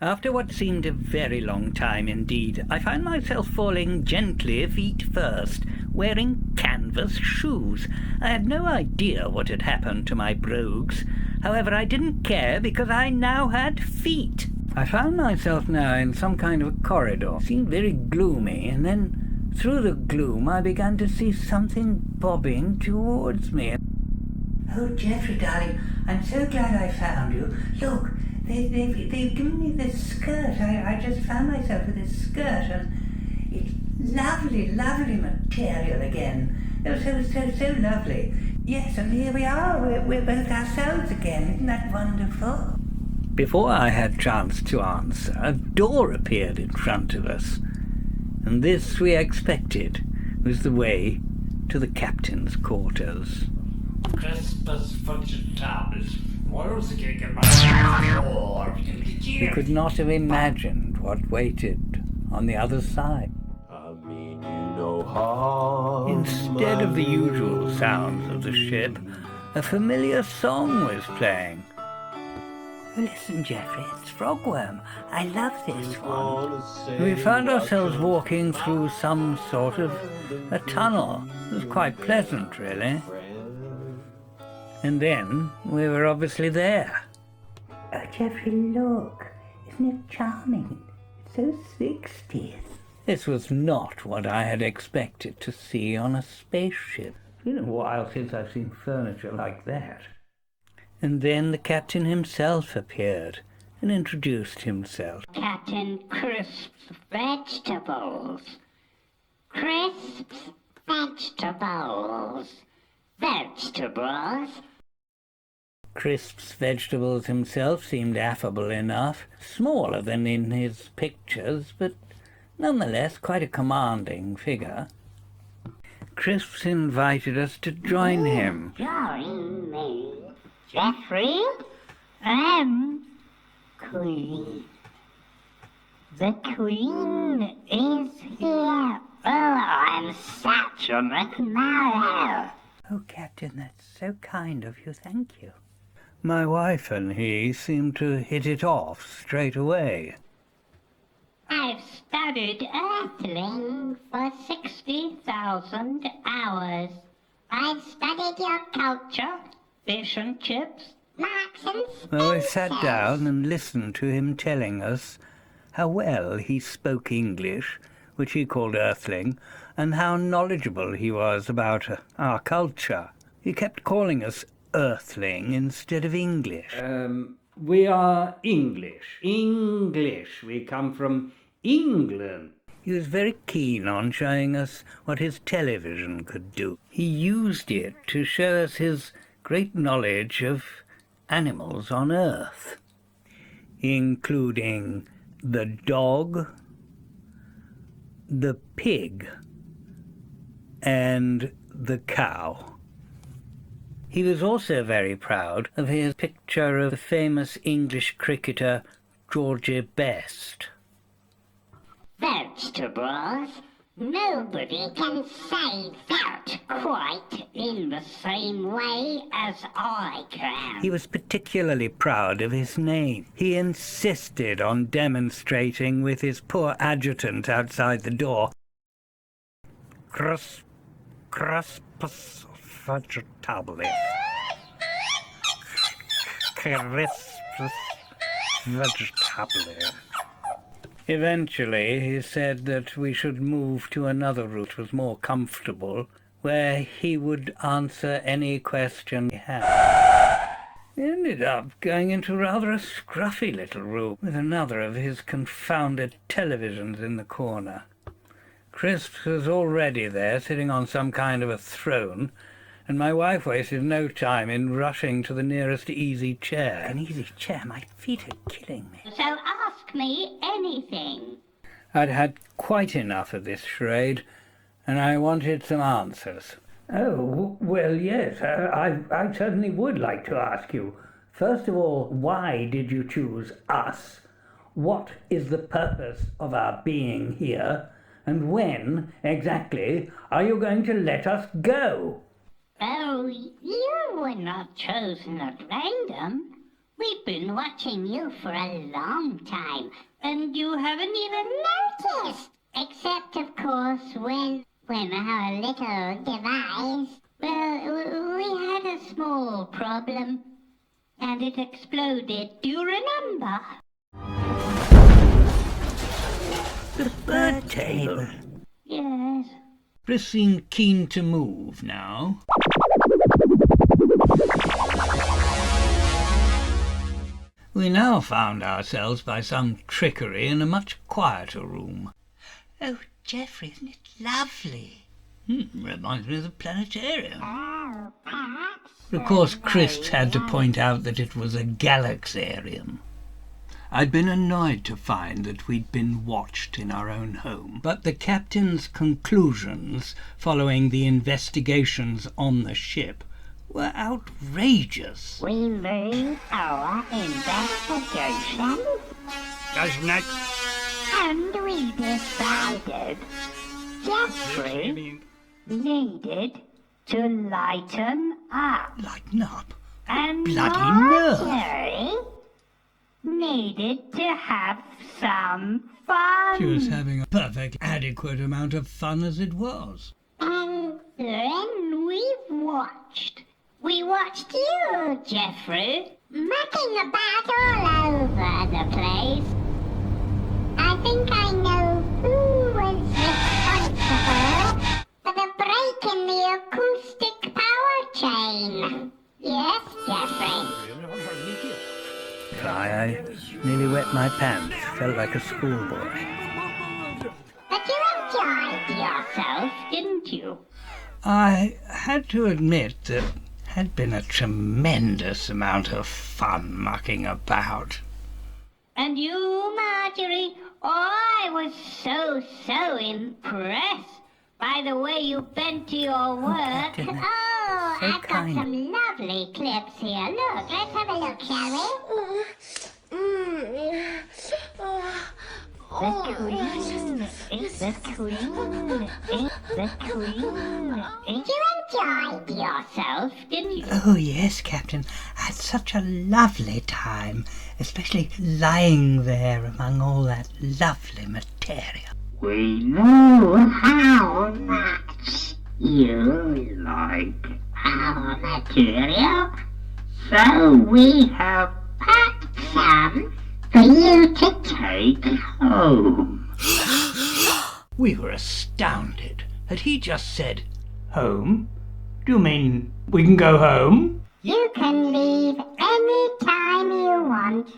After what seemed a very long time indeed, I found myself falling gently feet first, wearing canvas shoes. I had no idea what had happened to my brogues. However, I didn't care because I now had feet. I found myself now in some kind of a corridor. It seemed very gloomy, and then through the gloom I began to see something bobbing towards me. "Oh, Geoffrey, darling, I'm so glad I found you. Look, they've given me this skirt. I just found myself with this skirt, and it's lovely, lovely material again. It was so lovely. Yes, and here we are. We're both ourselves again. Isn't that wonderful?" Before I had chance to answer, a door appeared in front of us, and this we expected was the way to the captain's quarters. Crispus vegetables. We could not have imagined what waited on the other side. Instead of the usual sounds of the ship, a familiar song was playing. "Oh, listen, Geoffrey, it's Frogworm. I love this one." We found ourselves walking through some sort of a tunnel. It was quite pleasant, really. And then we were obviously there. "Oh, Geoffrey, look. Isn't it charming? It's so 60s. This was not what I had expected to see on a spaceship. It's been a while since I've seen furniture like that. And then the captain himself appeared and introduced himself. "Captain Crisp's Vegetables. Crisp's Vegetables. Vegetables." Crisp's Vegetables himself seemed affable enough, smaller than in his pictures, but nonetheless quite a commanding figure. Crisp's invited us to join him. "Join me, Geoffrey. Queen. The Queen is here. Oh, I'm such a McNarrow." "Oh, Captain, that's so kind of you, thank you." My wife and he seemed to hit it off straight away. "I've studied Earthling for 60,000 hours. I've studied your culture, fish and chips, Marks and Spencer." Well, we sat down and listened to him telling us how well he spoke English, which he called Earthling, and how knowledgeable he was about our culture. He kept calling us Earthling instead of English. We are English. English. We come from England. He was very keen on showing us what his television could do. He used it to show us his great knowledge of animals on Earth, including the dog, the pig, and the cow. He was also very proud of his picture of the famous English cricketer Georgie Best. Vegetables? Nobody can say that quite in the same way as I can. He was particularly proud of his name. He insisted on demonstrating with his poor adjutant outside the door. Crispus Vegetables. Crispus Vegetables. Eventually, he said that we should move to another route, which was more comfortable, where he would answer any question we had. We ended up going into rather a scruffy little room with another of his confounded televisions in the corner. Crisp was already there, sitting on some kind of a throne, and my wife wasted no time in rushing to the nearest easy chair. An easy chair? My feet are killing me. So ask me anything. I'd had quite enough of this charade, and I wanted some answers. Oh, well, yes, I certainly would like to ask you. First of all, why did you choose us? What is the purpose of our being here? And when, exactly, are you going to let us go? Oh, you were not chosen at random. We've been watching you for a long time, and you haven't even noticed. Except, of course, when our little device, well, we had a small problem, and it exploded. Do you remember? The bird table. Yes. Chris seemed keen to move now. We now found ourselves by some trickery in a much quieter room. Oh, Geoffrey, isn't it lovely? Reminds me of the planetarium. Oh, perhaps. Of course, Chris had to point out that it was a galaxarium. I'd been annoyed to find that we'd been watched in our own home, but the captain's conclusions following the investigations on the ship were outrageous. We made our investigation, Just next. and we decided Geoffrey needed to lighten up, Lighten up. and Bloody nerve. Marjorie needed to have some fun. She was having a perfect adequate amount of fun as it was. And then we watched. We watched you, Geoffrey, mucking about all over the place. I think I know who was responsible for the break in the acoustic power chain. Yes, Geoffrey. I nearly wet my pants. Felt like a schoolboy. But you enjoyed yourself, didn't you? I had to admit that had been a tremendous amount of fun mucking about. And you, Marjorie, I was so impressed by the way you bent to your work. Captain, Oh, so I've got kind. some lovely clips here. Look, let's have a look, shall we? The queen is the queen is the queen. You enjoyed yourself, didn't you? Oh, yes, Captain. I had such a lovely time, especially lying there among all that lovely materia. We know how much you like our material, so we have packed some for you to take home. We were astounded. Had he just said, home? Do you mean we can go home? You can leave any time you want.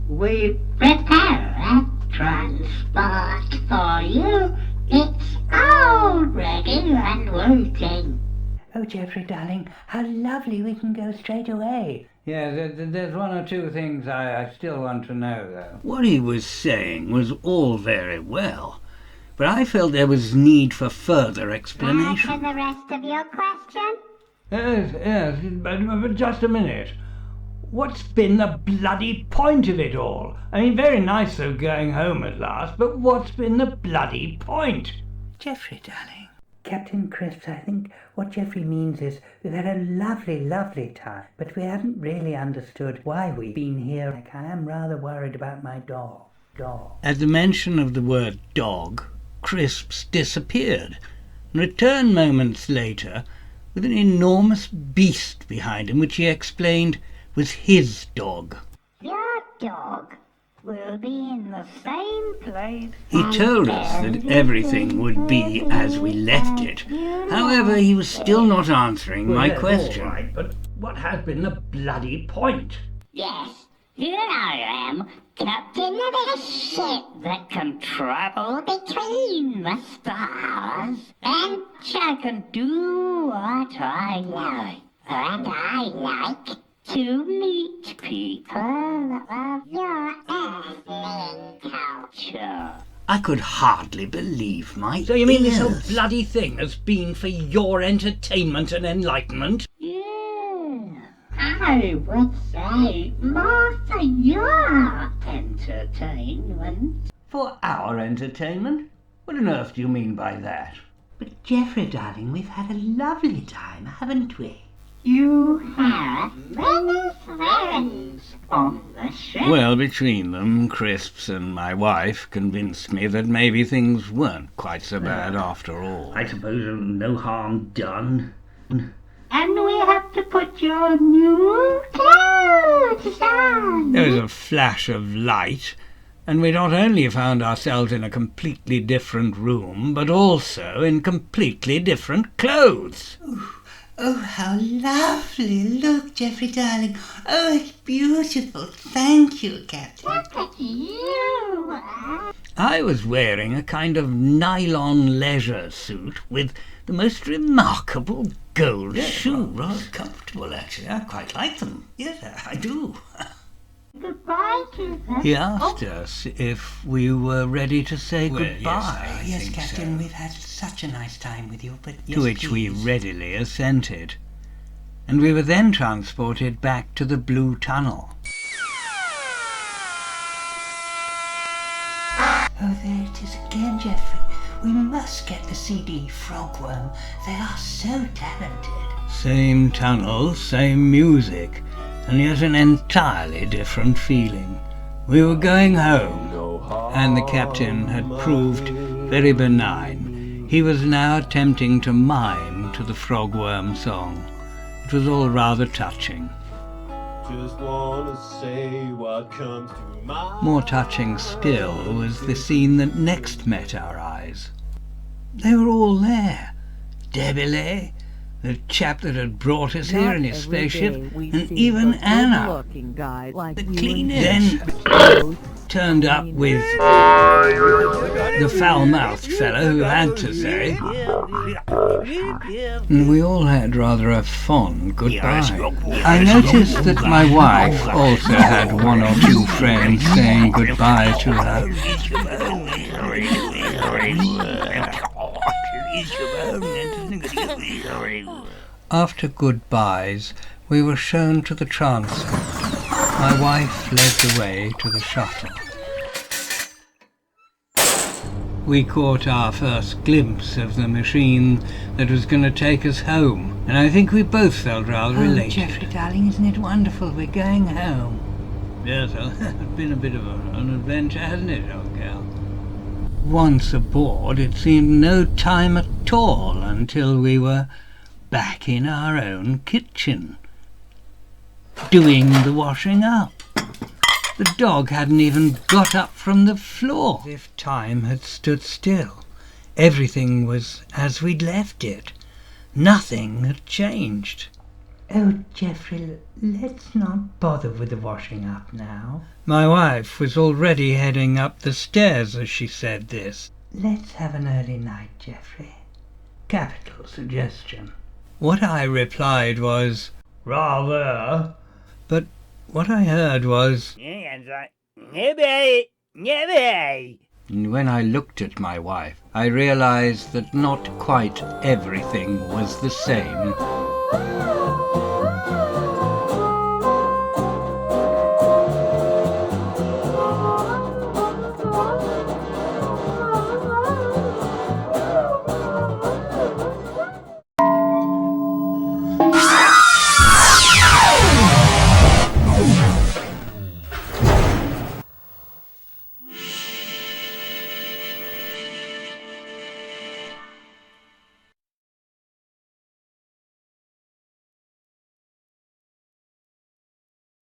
We prepare a transport for you. It's all ready and waiting. Oh, Geoffrey, darling, how lovely we can go straight away. Yeah, there's one or two things I still want to know, though. What he was saying was all very well, but I felt there was need for further explanation. Answer the rest of your question? Yes, but just a minute. What's been the bloody point of it all? I mean, very nice though going home at last, but what's been the bloody point? Geoffrey, darling. Captain Crisp, I think what Geoffrey means is we've had a lovely, lovely time, but we haven't really understood why we've been here. Like, I am rather worried about my dog. At the mention of the word dog, Crisps disappeared, and returned moments later with an enormous beast behind him, which he explained was his dog. Your dog will be in the same place. He told us that everything would be as we left it. However, he was still not answering my question. All right, but what has been the bloody point? Yes, here I am, captain of a ship that can travel between the stars. And I can do what I like. And I like to meet people of your earthling culture. I could hardly believe my ears. So you mean this whole bloody thing has been for your entertainment and enlightenment? Yeah, I would say more for your entertainment. For our entertainment? What on earth do you mean by that? But Geoffrey, darling, we've had a lovely time, haven't we? You have many friends on the ship. Well, between them, Crisps and my wife convinced me that maybe things weren't quite so bad after all. I suppose no harm done. And we have to put your new clothes on. There was a flash of light, and we not only found ourselves in a completely different room, but also in completely different clothes. Oh, how lovely. Look, Geoffrey, darling. Oh, it's beautiful. Thank you, Captain. Look at you. I was wearing a kind of nylon leisure suit with the most remarkable gold shoes. Rather comfortable, actually. I quite like them. Yes, I do. Goodbye to them. He asked us if we were ready to say goodbye. Yes, Captain, we've had such a nice time with you, but yes, To which we please. readily assented. And we were then transported back to the Blue Tunnel. Oh, there it is again, Geoffrey. We must get the CD Frogworm. They are so talented. Same tunnel, same music, and yet an entirely different feeling. We were going home, and the captain had proved very benign. He was now attempting to mime to the Frogworm song. It was all rather touching. Just wanna say what comes to my More touching still was the scene that next met our eyes. They were all there. Debile, the chap that had brought us here in his spaceship, and even Anna, the cleanest. Then turned up with the foul-mouthed fellow who had to say, and we all had rather a fond goodbye. I noticed that my wife also had one or two friends saying goodbye to her. After goodbyes, we were shown to the transport. My wife led the way to the shuttle. We caught our first glimpse of the machine that was going to take us home, and I think we both felt rather elated. Geoffrey, darling, isn't it wonderful? We're going home. Yes, it's been a bit of an adventure, hasn't it, old girl? Once aboard, it seemed no time at all until we were back in our own kitchen, doing the washing up. The dog hadn't even got up from the floor, as if time had stood still. Everything was as we'd left it. Nothing had changed. Oh, Geoffrey, let's not bother with the washing up now. My wife was already heading up the stairs as she said this. Let's have an early night, Geoffrey. Capital suggestion. What I replied was, rather. But what I heard was, and when I looked at my wife, I realized that not quite everything was the same.